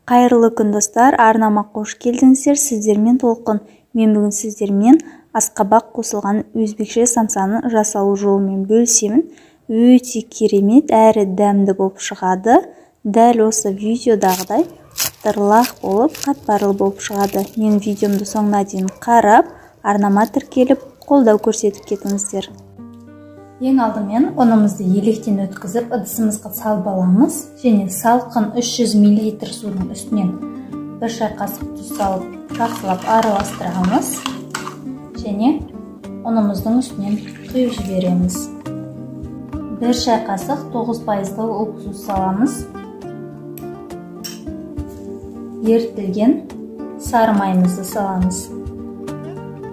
Қайырлы күн достар, арнама қош келдіңіздер. Сіздермен толқын. Мен бүгін сіздермен асқабақ қосылған өзбекше самсаны жасалу жолымен бөлісемін. Өте керемет әрі дәмді болып шығады. Дәл осы видеодағыдай қытырлақ болып, қатпарлы болып шығады. Мен видеомды соңына дейін қарап, арнама тіркеліп, қолдау көрсетіп кетіңіздер. Ең алдымен ұнымызды електен өткізіп, ыдысымызға салып аламыз. Және салқын 300 мл судың үстінен 1 шай қасық тұз салып, жақсылап араластырамыз. Және ұнымыздың үстінен құйып жібереміз. 1 шай қасық 9% уксус саламыз. Ерітілген сары майымызды саламыз.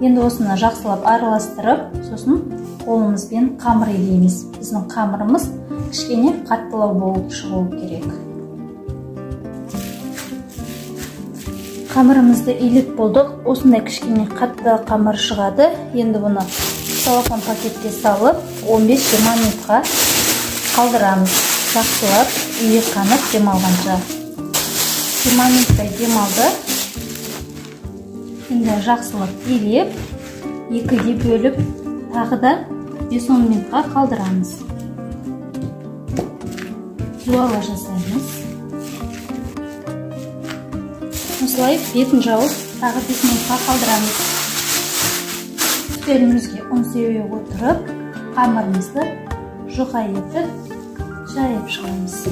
Енді осыны жақсылап араластырып, сосын қолымызбен қамыр илейміз. Біздің қамырымыз кішкене қаттылау болып шығу керек. Қамырымызды илеп болдық. Осындай кішкене қатты қамыр шығады. Енді бұны целлофан пакетке салып 15-20 минутқа қалдырамыз. Жақсылап үйі қанып демалғанша. 20 минуттай демалды. Енді жақсылап илеп, екіге бөліп, тағы да 5-10 минутқа қалдырамыз. Жуала жасаймыз. Осылай бетін жауып, тағы 5 минутқа қалдырамыз. Үстелімізге ұн сеуе отырып, қамырымызды жұқа етіп, жайып шығамыз.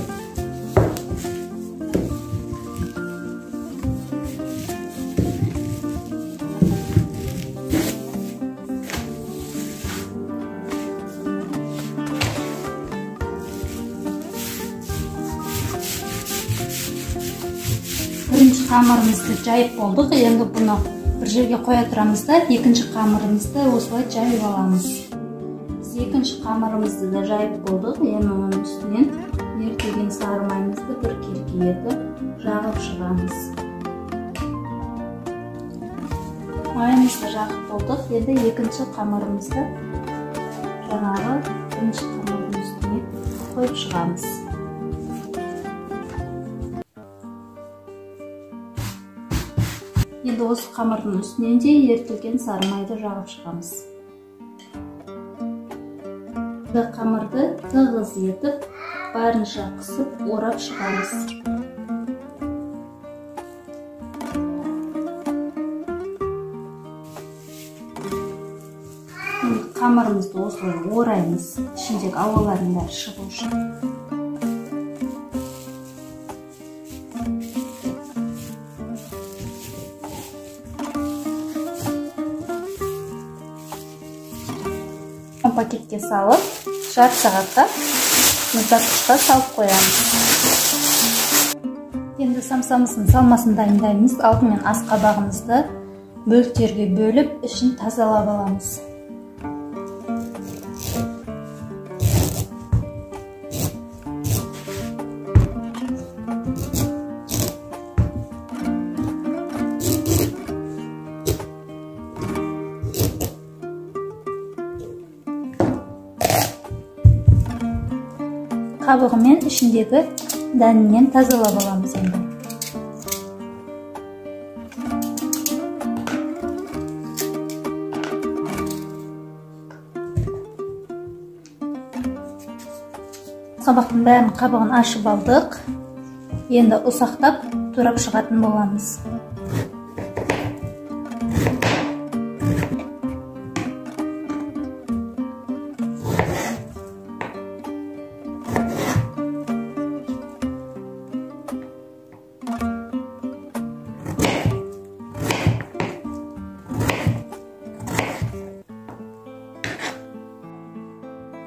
Бірінші қамырымызды жайып болдық. Енді бұны бір жерге қоя тұрамыз да, екінші қамырымызды осылай жайып аламыз. Біз екінші қамырымызды да жайып болдық. Енді оның үстінен ерітілген сары майымызды бір келке етіп жағып шығамыз. Майымызды жағып болдық. Енді екінші қамырымызды жаңағы бірінші қамырдың үстіне қойып шығамыз. Енді осы қамырдың үстінен де ерітілген сары майды жағып шығамыз. Қамырды тығыз етіп, барынша қысып, орап шығамыз. Қамырымызды осылай ораймыз, ішіндегі ауалардың бәрі шығу үшін. Пакетке салып, жарты сағатқа мұздатқышқа салып қоямыз. Енді самсамыздың салмасын дайындаймыз. Алдымен асқабағымызды бөліктерге бөліп, ішін тазалап аламыз. Қабығымен ішіндегі дәнінен тазалап аламыз енді. Қабақтың бәрін қабығын ашып алдық. Енді ұсақтап турап шығатын боламыз.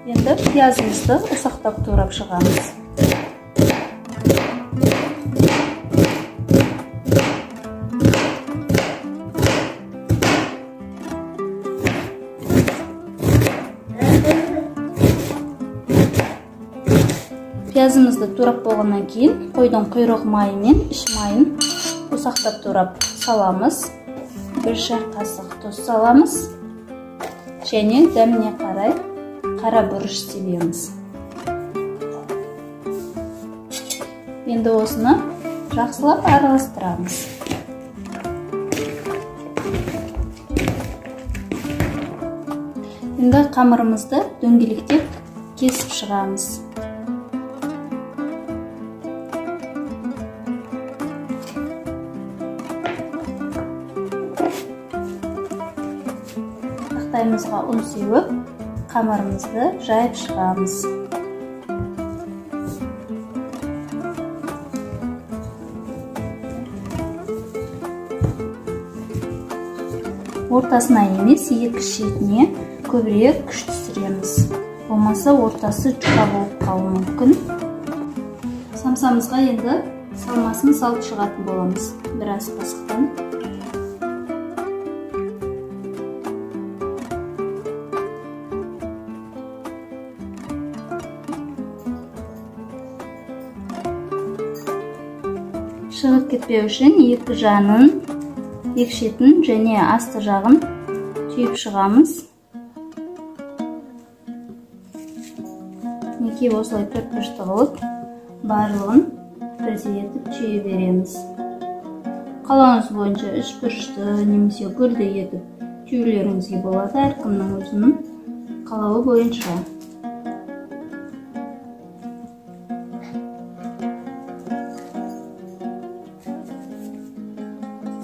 Енді пиязымызды ұсақтап турап шығамыз. Пиязымызды турап болғаннан кейін, қойдың құйрық майы мен іш майын ұсақтап турап саламыз. 1 шай қасық тұз саламыз. Және дәміне қарай қара бұрыш себеміз. Енді осыны жақсылап араластырамыз. Енді қамырымызды дөңгелектеп кесіп шығамыз. Тақтайымызға ұн сеуіп, қамырымызды жайып шығамыз. Ортасына емес, екі шетіне көбірек күш түсіреміз. Болмаса ортасы жұқа болып қалуы мүмкін. Самсамызға енді салмасын салып шығатын боламыз. Біраз қасықтан. Шығып кетпеу үшін екі жағын, екі шетін және асты жағын түйіп шығамыз. Неке осылай төрт бұрышты қылып, барлығын бірдей етіп түйе береміз. Қалауыңыз бойынша үш бұрышты немесе гүлді етіп түйелеріңізге болады, әркімнің өзінің қалауы бойынша.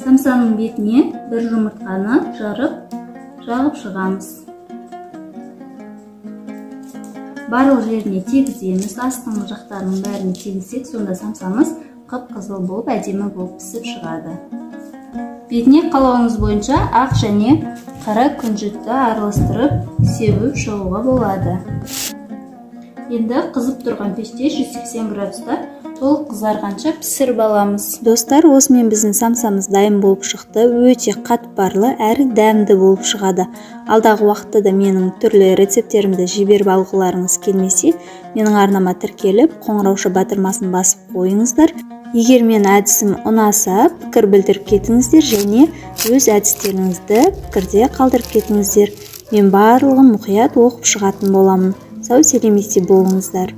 Самсаның бетіне бір жұмыртқаны жағып шығамыз. Барлық жеріне тегіземіз, астыңғы жақтарының бәріне тегізсек, сонда самсамыз қып-қызыл болып, әдемі болып пісіп шығады. Бетіне қалауыңыз бойынша ақ және қара күнжітті араластырып, сеуіп шығуға болады. Енді қызып тұрған пеште 180 градуста толық қызарғанша пісіріп аламыз. Достар, осымен біздің самсамыз дайын болып шықты. Өте қатпарлы әрі дәмді болып шығады. Алдағы уақытта да менің түрлі рецепттерімді жіберіп алғыларыңыз келмесе, менің арнама тіркеліп, қоңырауша батырмасын басып қойыңыздар. Егер мен әдісім ұнаса, пікір білдіріп кетіңіздер және өз әдістеріңізді пікірде қалдырып кетіңіздер. Мен барлығын мұқият оқып шығатын боламын. Сау, сәлемете болыңыздар.